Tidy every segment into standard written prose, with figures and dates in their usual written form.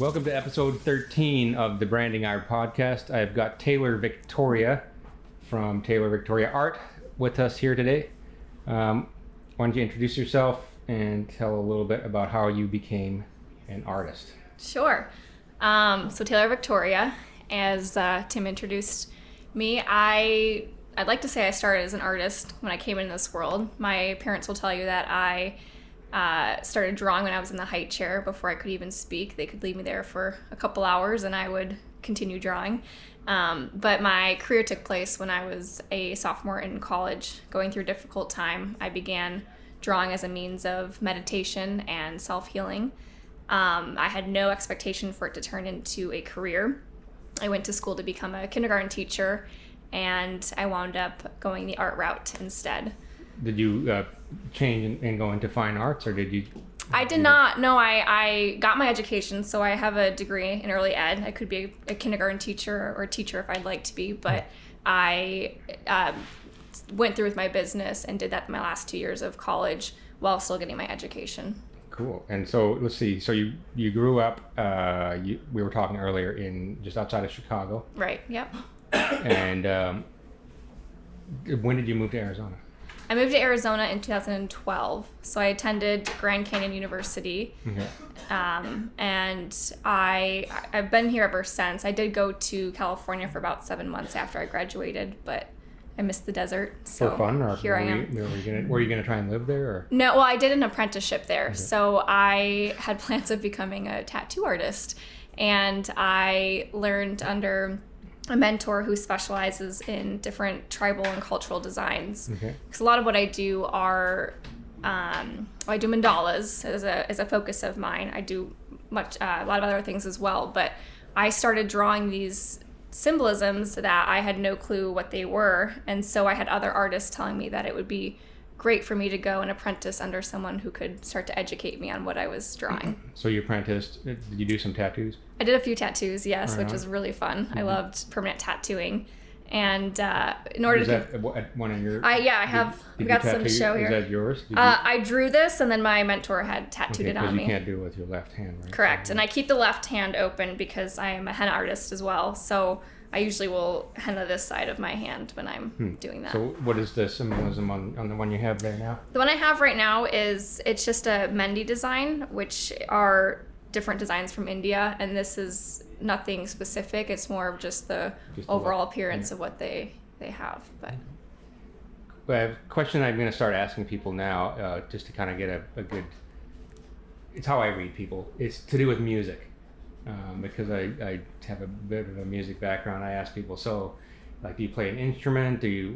Welcome to episode 13 of the Branding Art Podcast. I've got Taylor Victoria from Taylor Victoria Art with us here today. Why don't you introduce yourself and tell a little bit about how you became an artist? Sure. So Taylor Victoria, as Tim introduced me, I'd like to say I started as an artist when I came into this world. My parents will tell you that I started drawing when I was in the height chair before I could even speak. They could leave me there for a couple hours and I would continue drawing. But my career took place when I was a sophomore in college, going through a difficult time. I began drawing as a means of meditation and self-healing. I had no expectation for it to turn into a career. I went to school to become a kindergarten teacher, and I wound up going the art route instead. Did you change and go into fine arts, or did you? I did not. No, I got my education, so I have a degree in early ed. I could be a kindergarten teacher or a teacher if I'd like to be, but I went through with my business and did that my last 2 years of college while still getting my education. Cool. And so let's see. So you grew up. We were talking earlier in just outside of Chicago. Right. Yep. And when did you move to Arizona? I moved to Arizona in 2012. So I attended Grand Canyon University. Okay. And I've been here ever since. I did go to California for about 7 months after I graduated, but I missed the desert. So for fun, or here I am. Were you gonna try and live there, or? No, well, I did an apprenticeship there. Okay. So I had plans of becoming a tattoo artist, and I learned under a mentor who specializes in different tribal and cultural designs. Okay. Because a lot of what I do are, I do mandalas as a focus of mine. I do a lot of other things as well, but I started drawing these symbolisms that I had no clue what they were, and so I had other artists telling me that it would be great for me to go and apprentice under someone who could start to educate me on what I was drawing. So you apprenticed. Did you do some tattoos? I did a few tattoos, yes, Right which on. was really fun. Mm-hmm. I loved permanent tattooing, and in order Is to that one of your? I have. Did We got you some tattoo- show Is here. that yours? Did you- I drew this, and then my mentor had tattooed okay, it on 'cause me. you can't do it with your left hand, right? Correct, So- and I keep the left hand open because I am a henna artist as well. So I usually will henna this side of my hand when I'm doing that. So what is the symbolism on the one you have there now? The one I have right now it's just a Mendi design, which are different designs from India, and this is nothing specific. It's more of just the overall appearance of what they have. But I have a question I'm going to start asking people now, just to kind of get a good. It's how I read people. It's to do with music, because I have a bit of a music background. I ask people, so, like, do you play an instrument? Do you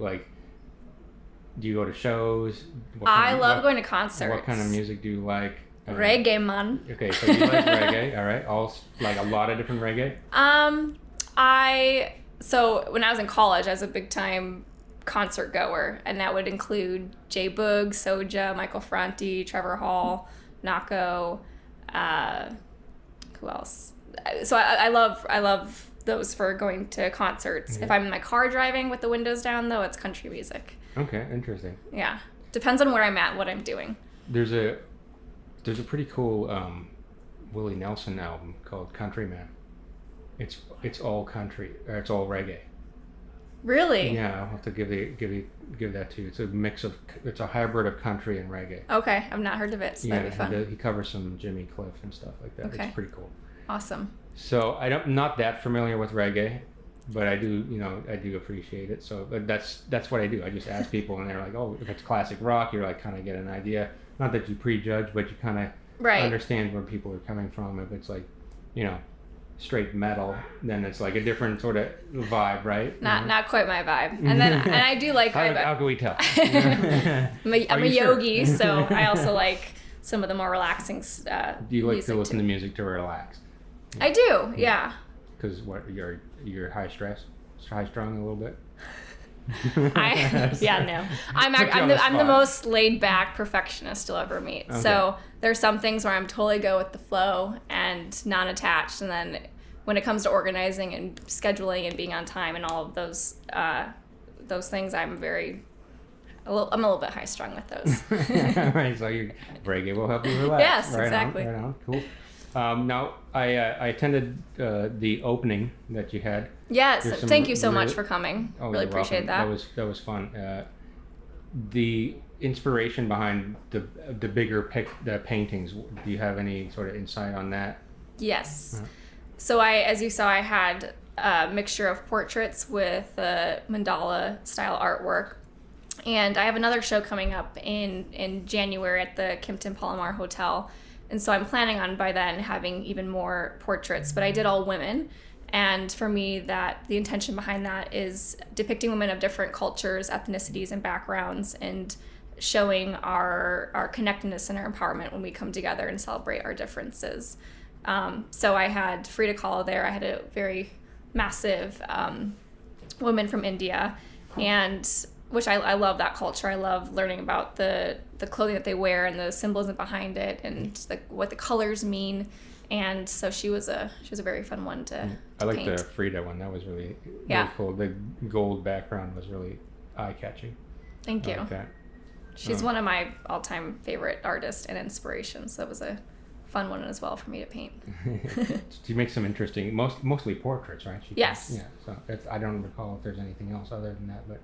go to shows? I love going to concerts. What kind of music do you like? Reggae, man. Okay, so you like reggae, all right? Like a lot of different reggae? So when I was in college, I was a big time concert goer, and that would include J Boog, Soja, Michael Franti, Trevor Hall, Nako, who else? So I love those for going to concerts. Mm-hmm. If I'm in my car driving with the windows down, though, it's country music. Okay, interesting. Yeah. Depends on where I'm at, what I'm doing. There's a pretty cool Willie Nelson album called Countryman. It's all country, or it's all reggae. Really? Yeah, I'll have to give that to you. It's a hybrid of country and reggae. Okay, I've not heard of it, so Yeah, that'd be fun. he covers some Jimmy Cliff and stuff like that. Okay. It's pretty cool. Awesome. So I'm not that familiar with reggae, but I do appreciate it. So but that's what I do. I just ask people, and they're like, oh, if it's classic rock, you're like kind of get an idea. Not that you prejudge, but you kind of understand where people are coming from. If it's like, straight metal, then it's like a different sort of vibe, right? Not quite my vibe. And I do like how can we tell? I'm a yogi, so I also like some of the more relaxing Do you like music to listen too. to music to relax? I do, yeah. Because you're high strung a little bit. No. I'm the most laid back perfectionist you'll ever meet. Okay. So there's some things where I'm totally go with the flow and non-attached, and then when it comes to organizing and scheduling and being on time and all of those things, I'm a little bit high strung with those. Right, so your reggae will help you relax. Yes, right exactly. On, right on. Cool. Now, I attended the opening that you had. Yes, There's some thank you so really- much for coming. Oh, Really you're appreciate welcome. that. That was fun. The inspiration behind the bigger the paintings. Do you have any sort of insight on that? Yes. Uh-huh. So as you saw, I had a mixture of portraits with mandala style artwork. And I have another show coming up in January at the Kimpton Palomar Hotel. And so I'm planning on by then having even more portraits, but I did all women. And for me, that the intention behind that is depicting women of different cultures, ethnicities, and backgrounds, and showing our connectedness and our empowerment when we come together and celebrate our differences. So I had Frida Kahlo there. I had a very massive woman from India, and which I love that culture. I love learning about the clothing that they wear and the symbolism behind it, and what the colors mean. And so she was a very fun one to I like paint. the Frida one. That was really Yeah. cool. The gold background was really eye catching. Thank you. I like that. She's one of my all-time favorite artists and inspirations. So that was a fun one as well for me to paint. She makes some interesting, mostly portraits, right? Yes. Yeah. So I don't recall if there's anything else other than that, but.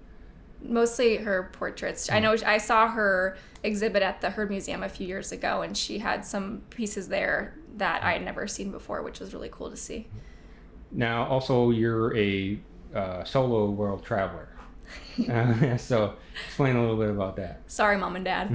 Mostly her portraits. I know I saw her exhibit at the Heard Museum a few years ago, and she had some pieces there that I had never seen before, which was really cool to see. Now, also, you're a solo world traveler. So explain a little bit about that. Sorry, Mom and Dad.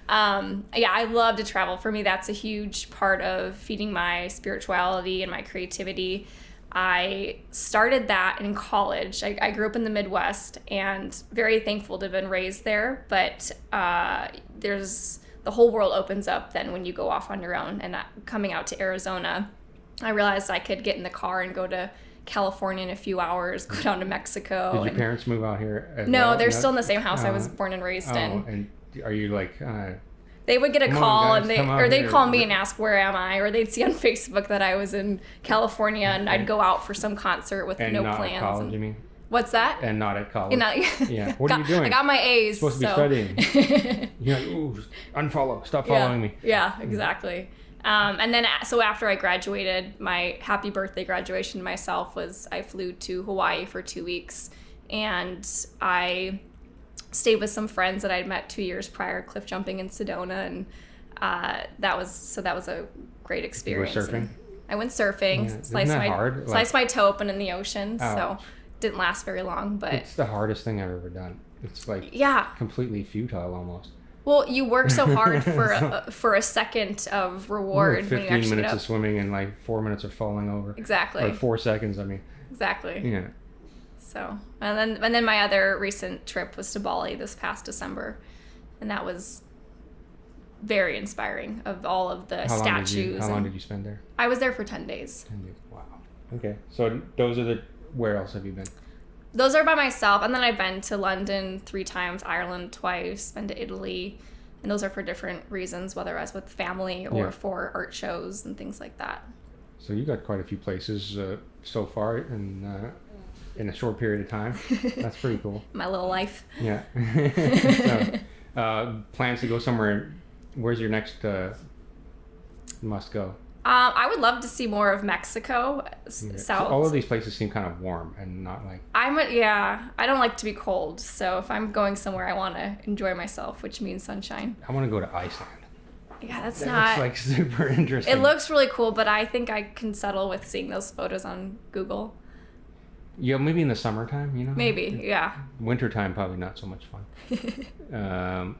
Yeah, I love to travel. For me, that's a huge part of feeding my spirituality and my creativity. I started that in college. I grew up in the Midwest and very thankful to have been raised there, but the whole world opens up then when you go off on your own. And coming out to Arizona, I realized I could get in the car and go to California in a few hours, go down to Mexico. Did your parents move out here as No, well? they're still in the same house I was born and raised in. And are you like... They would get a Come on, call, guys, come out or they'd here. call me and ask where am I, or they'd see on Facebook that I was in California and I'd go out for some concert with and no not plans. at college, you mean? What's that? And not at college. You know, Yeah. What are you doing? I got my A's. You're supposed to be studying. You're like, ooh, just unfollow. Stop following me. Yeah, exactly. And then, so after I graduated, my happy birthday graduation to myself was I flew to Hawaii for 2 weeks, and I stayed with some friends that I'd met 2 years prior, cliff jumping in Sedona, and that was a great experience. You were surfing? And I went surfing, Yeah. Isn't that hard? sliced my toe open in the ocean, so Ouch. didn't last very long. But It's the hardest thing I've ever done. It's like yeah, completely futile almost. well, you work so hard for a second of reward when you 15 actually minutes get up. of swimming and like 4 minutes of falling over. Exactly. Or 4 seconds, I mean. Exactly. Yeah. So, and then my other recent trip was to Bali this past December, and that was very inspiring. Of all of the statues. How long did you spend there? I was there for 10 days. 10 days. Wow. Okay. So those are where else have you been? Those are by myself, and then I've been to London 3 times, Ireland twice, been to Italy, and those are for different reasons, whether I was with family or for art shows and things like that. So you got quite a few places so far in a short period of time. That's pretty cool. My little life. Yeah. So, plans to go somewhere. Where's your next must go? I would love to see more of Mexico, So south. all of these places seem kind of warm and not like. I don't like to be cold, so if I'm going somewhere, I want to enjoy myself, which means sunshine. I want to go to Iceland. Yeah, that's That not. looks like super interesting. It looks really cool, but I think I can settle with seeing those photos on Google. Yeah, maybe in the summertime, you know. Maybe, yeah. Wintertime, probably not so much fun.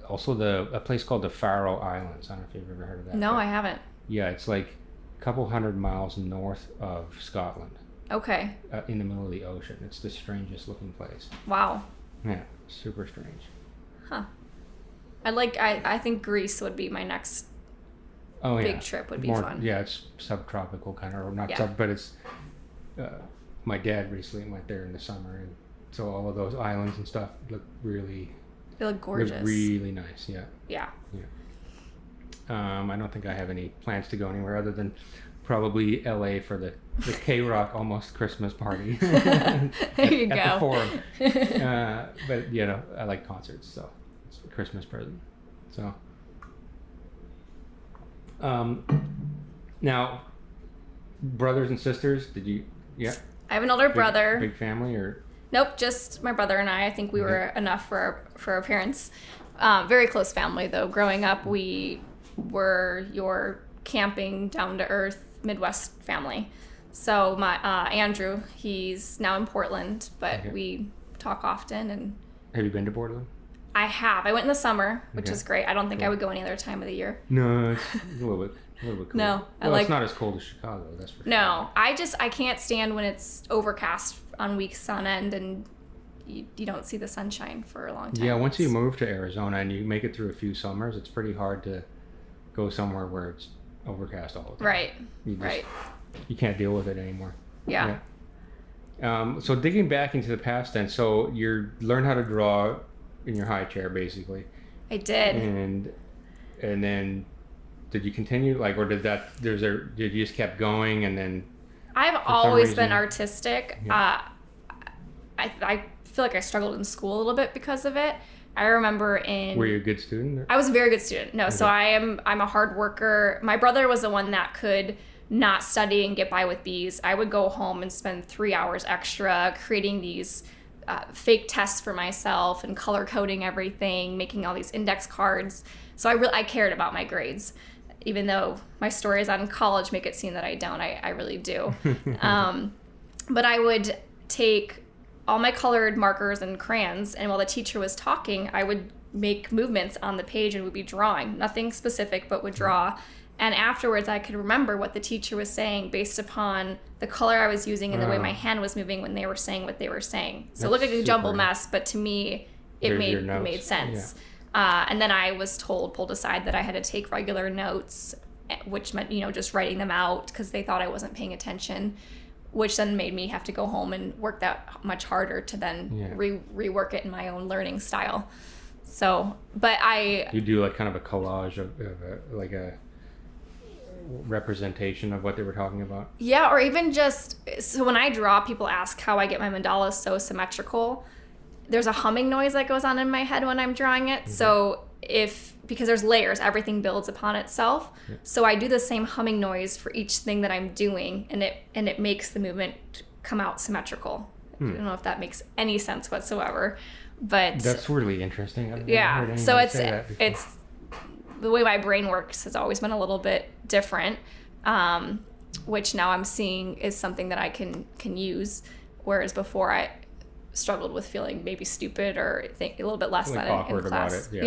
Also, a place called the Faroe Islands. I don't know if you've ever heard of that. No, but I haven't. yeah, it's like a couple 100 miles north of Scotland, Okay. in the middle of the ocean. It's the strangest looking place. Wow. Yeah, super strange. Huh. I think Greece would be my next Oh yeah, big trip would be more, fun. Yeah, it's subtropical kind of, or not Yeah. but it's. My dad recently went there in the summer, and so all of those islands and stuff look really. They look gorgeous. Look really nice. Yeah. Yeah. I don't think I have any plans to go anywhere other than probably LA for the K-Rock almost Christmas party. There you at go. the Forum. But you know, I like concerts, so it's a Christmas present. So Um, now, brothers and sisters, did you? Yeah. I have an older brother. Big family, or? Nope, just my brother and I. I think we were enough for our parents. Very close family, though. Growing up, we were your camping, down-to-earth Midwest family. So my Andrew, he's now in Portland, but we talk often. And have you been to Portland? I have. I went in the summer, which is great. I don't think I would go any other time of the year. No, it's a little bit cool. No, it's not as cold as Chicago, that's for sure. No, I can't stand when it's overcast on weeks on end and you don't see the sunshine for a long time. Yeah, once you move to Arizona and you make it through a few summers, it's pretty hard to go somewhere where it's overcast all the time. Right. Right. You can't deal with it anymore. Yeah. So digging back into the past then, so you learned how to draw in your high chair, basically. I did. And then did you continue, like, or did you just kept going and then? I've always been artistic. I feel like I struggled in school a little bit because of it. I remember Were you a good student? Or? I was a very good student. No, so I'm a hard worker. My brother was the one that could not study and get by with B's. I would go home and spend 3 hours extra creating these fake tests for myself and color coding everything, making all these index cards. So I cared about my grades, even though my stories on college make it seem that I don't. I really do. But I would take all my colored markers and crayons, and while the teacher was talking, I would make movements on the page and would be drawing. Nothing specific, but would draw. And afterwards, I could remember what the teacher was saying based upon the color I was using and the way my hand was moving when they were saying what they were saying. So it looked like a jumbled mess, but to me, it made sense. Yeah. And then I was pulled aside that I had to take regular notes, which meant, just writing them out because they thought I wasn't paying attention, which then made me have to go home and work that much harder to then rework it in my own learning style. So, but you do like kind of a collage of like a representation of what they were talking about? Yeah, or even so when I draw, people ask how I get my mandalas so symmetrical. There's a humming noise that goes on in my head when I'm drawing it. Mm-hmm. So because there's layers, everything builds upon itself. Yeah. So I do the same humming noise for each thing that I'm doing, and it makes the movement come out symmetrical. I don't know if that makes any sense whatsoever, but that's really interesting. So it's the way my brain works has always been a little bit different, which now I'm seeing is something that I can use, whereas before I struggled with feeling maybe stupid or think a little bit less than in class. About it.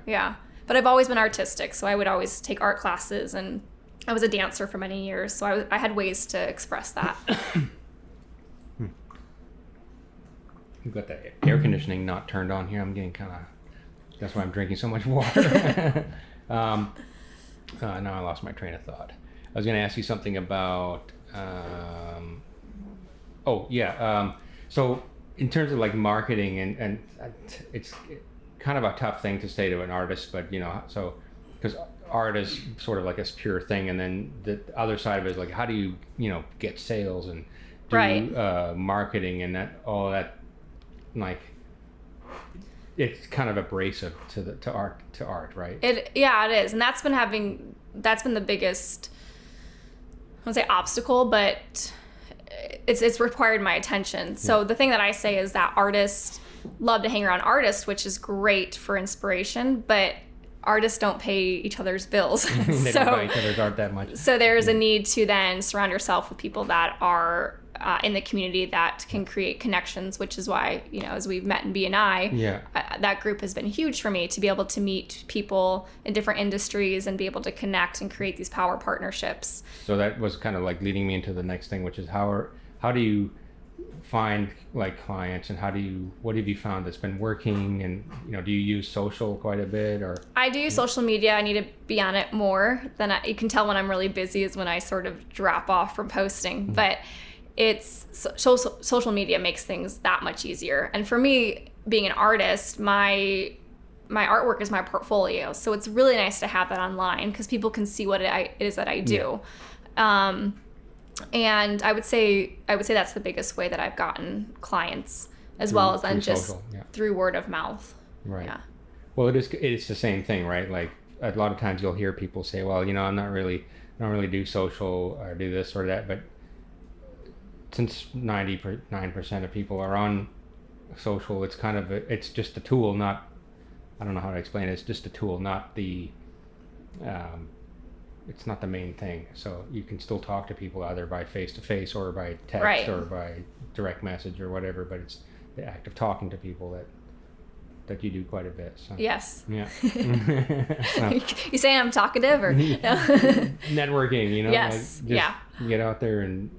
Yeah. But I've always been artistic, so I would always take art classes, and I was a dancer for many years, so I had ways to express that. We've got the air conditioning not turned on here. I'm getting that's why I'm drinking so much water. Now I lost my train of thought. I was going to ask you something about so in terms of like marketing and it's kind of a tough thing to say to an artist, but so because art is sort of like a pure thing, and then the other side of it is like, how do you get sales and do marketing and all that, like it's kind of abrasive to art, right? It is, and that's been the biggest, I won't say obstacle, but it's required my attention. So the thing that I say is that artists love to hang around artists, which is great for inspiration, but artists don't pay each other's bills. They don't buy each other's art that much. So there's a need to then surround yourself with people that are in the community that can create connections, which is why, as we've met in B&I, that group has been huge for me to be able to meet people in different industries and be able to connect and create these power partnerships. So that was kind of like leading me into the next thing, which is how do you find like clients, and what have you found that's been working, and do you use social quite a bit? Or I do use social media. I need to be on it more than you can tell when I'm really busy is when I sort of drop off from posting. Mm-hmm. But it's social media makes things that much easier. And for me, being an artist, my artwork is my portfolio. So it's really nice to have that online because people can see what it is that I do. Yeah. And I would say that's the biggest way that I've gotten clients, as well as then just through word of mouth. Right. Yeah. Well, it's the same thing, right? Like a lot of times you'll hear people say, well, I don't really do social or do this or that, but since 99% of people are on social, it's kind of it's just a tool, not, I don't know how to explain it. It's just a tool, not the it's not the main thing. So you can still talk to people either by face to face or by text Right. or by direct message or whatever, but it's the act of talking to people that you do quite a bit. So Yes. yeah. So, You saying I'm talkative or? No. networking, Yes, like yeah. get out there and,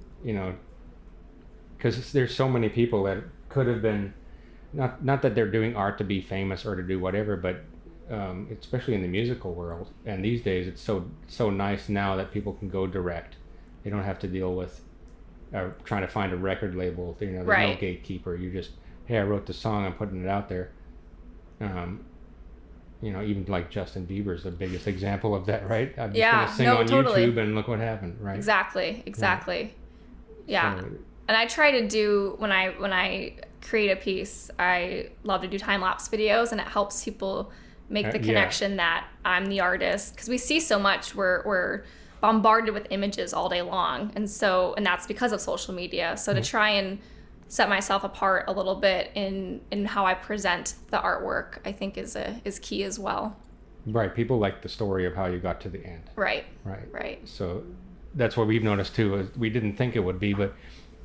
because there's so many people that could have been, not that they're doing art to be famous or to do whatever, but especially in the musical world, and these days it's so nice now that people can go direct. They don't have to deal with trying to find a record label. There's no Right. gatekeeper. You just, hey, I wrote this song, I'm putting it out there. Even like Justin Bieber's the biggest example of that, right? I'm just Yeah, gonna sing no, on totally. YouTube and look what happened, right? Exactly. Yeah. So, And I try to do, when I create a piece, I love to do time-lapse videos, and it helps people make the yeah. connection that I'm the artist, because we see so much, we're bombarded with images all day long, and that's because of social media. So to try and set myself apart a little bit in how I present the artwork, I think is key as well. right, people like the story of how you got to the end. Right. Right. So that's what we've noticed too. Is we didn't think it would be, but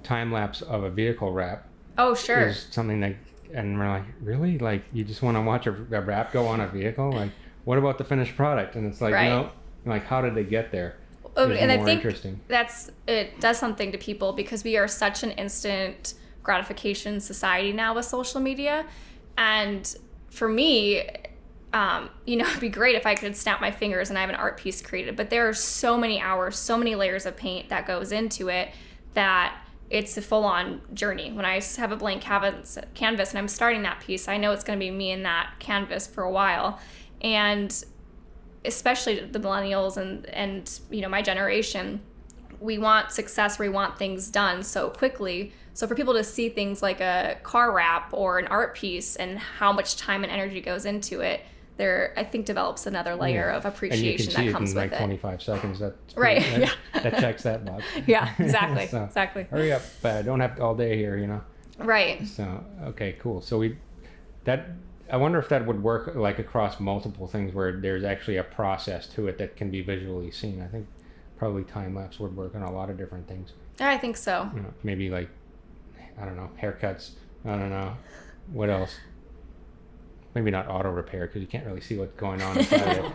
time lapse of a vehicle wrap Oh, sure. is something that, and we're like, really? Like, you just want to watch a wrap go on a vehicle? Like, what about the finished product? And it's like, Right. no. Like, how did they get there? Oh, Is and I more think interesting. it does something to people, because we are such an instant gratification society now with social media. And for me, it'd be great if I could snap my fingers and I have an art piece created, but there are so many hours, so many layers of paint that goes into it, that it's a full-on journey. When I have a blank canvas and I'm starting that piece, I know it's going to be me in that canvas for a while. And especially the millennials and my generation, we want success, we want things done so quickly. So for people to see things like a car wrap or an art piece and how much time and energy goes into it, there, I think, develops another layer of appreciation and you that can see comes it in with like it. 25 seconds. That's Right, pretty- yeah. that checks that box. Yeah, exactly, So, exactly. Hurry up. Don't have all day here, Right. So, okay, cool. So I wonder if that would work like across multiple things where there's actually a process to it that can be visually seen. I think probably time lapse would work on a lot of different things. Yeah, I think so. Maybe like, I don't know, haircuts. I don't know. What else? Maybe not auto repair, because you can't really see what's going on inside it.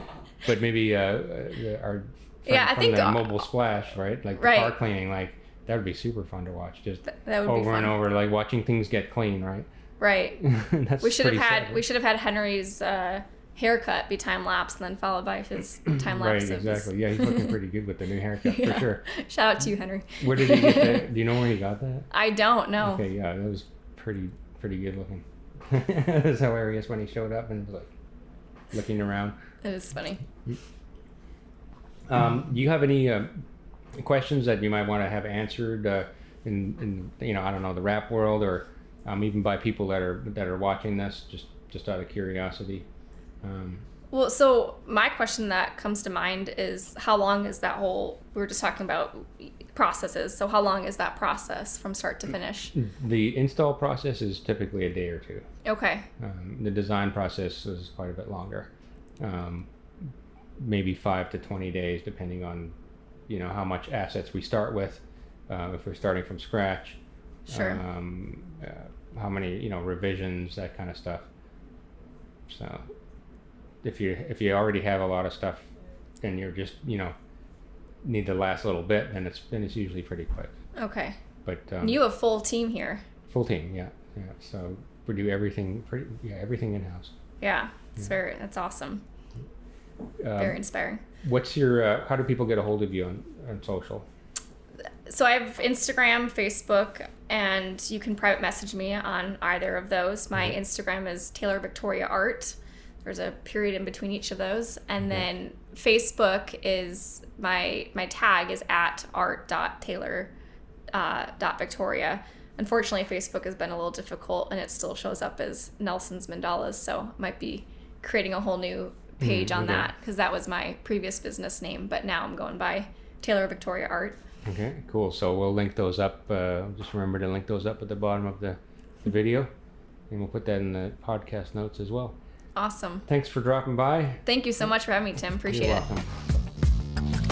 But maybe our Yeah, I from think the mobile splash, right? Like the Right. car cleaning, like that would be super fun to watch. Just That would be over fun. and over, like watching things get clean, right? Right. That's We should have pretty had sad. we should have had Henry's haircut be time lapse, and then followed by his time lapse. Right, of his- exactly. Yeah, he's looking pretty good with the new haircut Yeah. for sure. Shout out to you, Henry. Where did he get that? Do you know where he got that? I don't know. Okay, yeah, that was pretty good looking. It was hilarious when he showed up and was like looking around. It is funny. Do you have any questions that you might want to have answered in I don't know, the rap world, or even by people that are watching this, just out of curiosity? Well, so my question that comes to mind is, how long is that whole, we were just talking about processes, so how long is that process from start to finish? The install process is typically a day or two. Okay. The design process is quite a bit longer, maybe 5 to 20 days, depending on how much assets we start with. If we're starting from scratch, Sure. how many revisions, that kind of stuff. So if you already have a lot of stuff and you're just need the last little bit, then it's usually pretty quick. Okay. But And you have a full team here. full team, yeah. So we do everything everything in house. Yeah. That's awesome. Very inspiring. What's your how do people get a hold of you on social? So I have Instagram, Facebook, and you can private message me on either of those. My Instagram is Taylor Victoria Art. There's a period in between each of those. And then Facebook is my tag is at art.taylor.victoria. Unfortunately, Facebook has been a little difficult, and it still shows up as Nelson's Mandalas, so I might be creating a whole new page on okay. that because that was my previous business name, but now I'm going by Taylor Victoria Art. Okay, cool. So we'll link those up. Just remember to link those up at the bottom of the video, and we'll put that in the podcast notes as well. Awesome. Thanks for dropping by. Thank you so much for having me, Tim. Appreciate You're it. welcome.